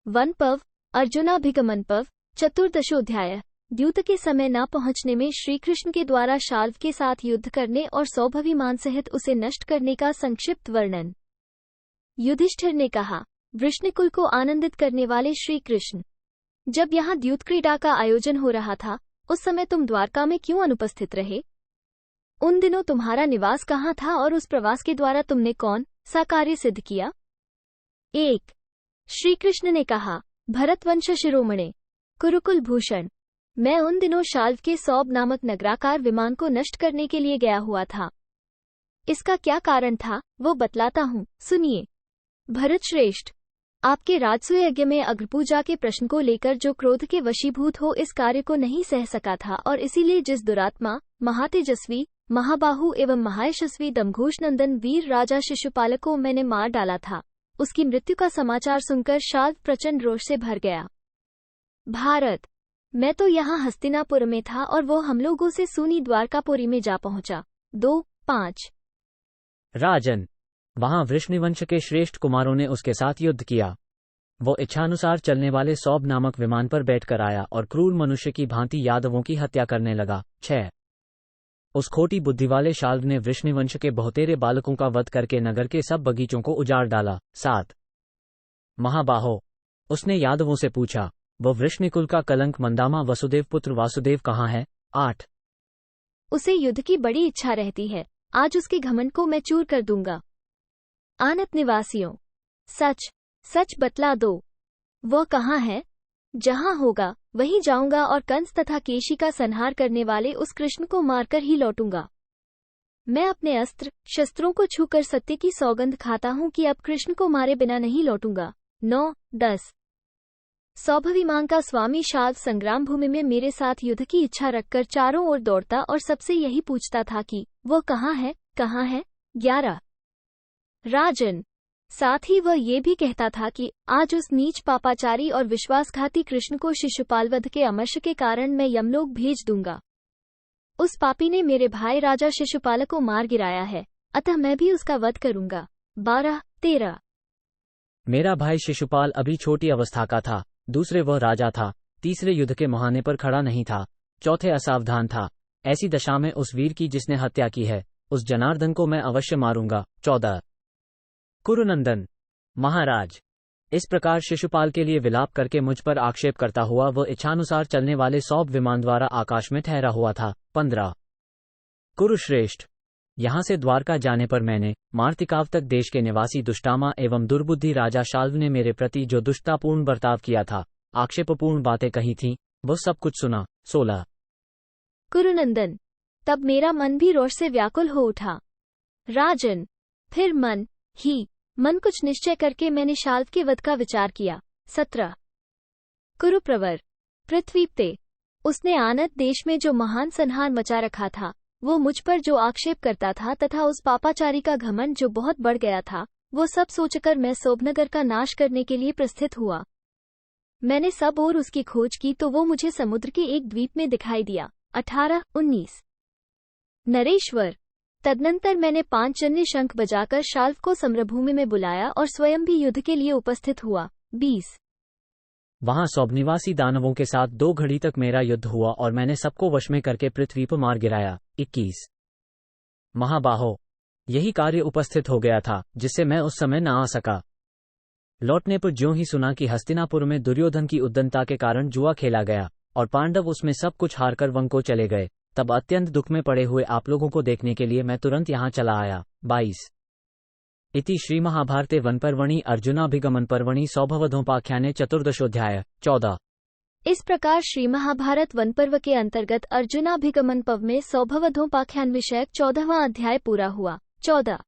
One पर्व, अर्जुनाभिगमन पर्व, चतुर्दशोध्याय। द्यूत के समय न पहुंचने में श्रीकृष्ण के द्वारा शाल्व के साथ युद्ध करने और सौभविमान सहित उसे नष्ट करने का संक्षिप्त वर्णन। युधिष्ठिर ने कहा, वृष्णिकुल को आनंदित करने वाले श्री कृष्ण, जब यहाँ द्यूत क्रीड़ा का आयोजन हो रहा था उस समय तुम द्वारका में क्यों अनुपस्थित रहे? उन दिनों तुम्हारा निवास कहाँ था और उस प्रवास के द्वारा तुमने कौन सा कार्य सिद्ध किया? 1। श्री कृष्ण ने कहा, भरतवंश शिरोमणे, कुरुकुल भूषण, मैं उन दिनों शाल्व के सौब नामक नगराकार विमान को नष्ट करने के लिए गया हुआ था। इसका क्या कारण था वो बतलाता हूँ, सुनिए। भरत श्रेष्ठ, आपके राजसूय यज्ञ में अग्रपूजा के प्रश्न को लेकर जो क्रोध के वशीभूत हो इस कार्य को नहीं सह सका था और इसीलिए जिस दुरात्मा, महातेजस्वी, महाबाहु एवं महायशस्वी दमघोष नंदन वीर राजा शिशुपाल को मैंने मार डाला था, उसकी मृत्यु का समाचार सुनकर शाल्व प्रचंड रोष से भर गया। भारत, मैं तो यहाँ हस्तिनापुर में था और वो हम लोगों से सूनी द्वारकापुरी में जा पहुंचा। 2-5। राजन, वहां वृष्णिवंश के श्रेष्ठ कुमारों ने उसके साथ युद्ध किया। वो इच्छानुसार चलने वाले सौब नामक विमान पर बैठकर आया और क्रूर मनुष्य की भांति यादवों की हत्या करने लगा। 6। उस खोटी बुद्धि वाले शाल्व ने वृष्णिवंश के बहुतेरे बालकों का वध करके नगर के सब बगीचों को उजाड़ डाला। 7। महाबाहो, उसने यादवों से पूछा, वो वृष्णिकुल का कलंक मंदामा वसुदेव पुत्र वासुदेव कहाँ है? 8। उसे युद्ध की बड़ी इच्छा रहती है, आज उसके घमंड को मैं चूर कर दूंगा। आनत निवासियों, सच सच बतला दो, वह कहाँ है? जहाँ होगा वहीं जाऊंगा और कंस तथा केशी का संहार करने वाले उस कृष्ण को मारकर ही लौटूंगा। मैं अपने अस्त्र शस्त्रों को छूकर सत्य की सौगंध खाता हूँ कि अब कृष्ण को मारे बिना नहीं लौटूंगा। 9-10। सौभविमान का स्वामी शाल्व संग्राम भूमि में मेरे साथ युद्ध की इच्छा रखकर चारों ओर दौड़ता और सबसे यही पूछता था कि वो कहाँ है, कहाँ है? 11। राजन, साथ ही वह ये भी कहता था कि आज उस नीच पापाचारी और विश्वासघाती कृष्ण को शिशुपाल वध के अमर्ष के कारण मैं यमलोक भेज दूंगा। उस पापी ने मेरे भाई राजा शिशुपाल को मार गिराया है, अतः मैं भी उसका वध करूंगा। 12-13। मेरा भाई शिशुपाल अभी छोटी अवस्था का था, दूसरे वह राजा था, तीसरे युद्ध के मुहाने पर खड़ा नहीं था, चौथे असावधान था। ऐसी दशा में उस वीर की जिसने हत्या की है उस जनार्दन को मैं अवश्य मारूंगा। 14। कुरुनंदन, महाराज, इस प्रकार शिशुपाल के लिए विलाप करके मुझ पर आक्षेप करता हुआ वह इच्छानुसार चलने वाले सौब विमान द्वारा आकाश में ठहरा हुआ था। 15। कुरुश्रेष्ठ, यहाँ से द्वारका जाने पर मैंने मार्तिकाव तक देश के निवासी दुष्टामा एवं दुर्बुद्धि राजा शाल्व ने मेरे प्रति जो दुष्टतापूर्ण बर्ताव किया था, आक्षेपपूर्ण बातें कही थीं, वो सब कुछ सुना। 16। कुरुनंदन, तब मेरा मन भी रोष से व्याकुल हो उठा। राजन, फिर मन कुछ निश्चय करके मैंने शाल्व के वध का विचार किया। 17। कुरुप्रवर, पृथ्वीपते, उसने आनत देश में जो महान संहार मचा रखा था, वो मुझ पर जो आक्षेप करता था तथा उस पापाचारी का घमंड जो बहुत बढ़ गया था, वो सब सोचकर मैं सोबनगर का नाश करने के लिए प्रस्थित हुआ। मैंने सब ओर उसकी खोज की तो वो मुझे समुद्र के एक द्वीप में दिखाई दिया। 18-19। नरेश्वर, तदनंतर मैंने 5 जन्य शंख बजाकर शाल्व को सम्रभूमि में बुलाया और स्वयं भी युद्ध के लिए उपस्थित हुआ। 20। वहां सौबनिवासी दानवों के साथ 2 घड़ी तक मेरा युद्ध हुआ और मैंने सबको वश में करके पृथ्वी पर मार गिराया। 21। महाबाहो, यही कार्य उपस्थित हो गया था जिससे मैं उस समय न आ सका। लौटने पर ज्यों ही सुना कि हस्तिनापुर में दुर्योधन की उद्दंडता के कारण जुआ खेला गया और पांडव उसमें सब कुछ हारकर वन को चले गए, तब अत्यंत दुख में पड़े हुए आप लोगों को देखने के लिए मैं तुरंत यहाँ चला आया। 22। इति श्री महाभारते वनपर्वणि अर्जुनाभिगमन पर्वणि सौभवधोपाख्याने चतुर्दशोध्याय। 14। इस प्रकार श्री महाभारत वन पर्व के अंतर्गत अर्जुनाभिगमन पर्व में सौभवधोपाख्यान विषयक 14वां अध्याय पूरा हुआ। 14।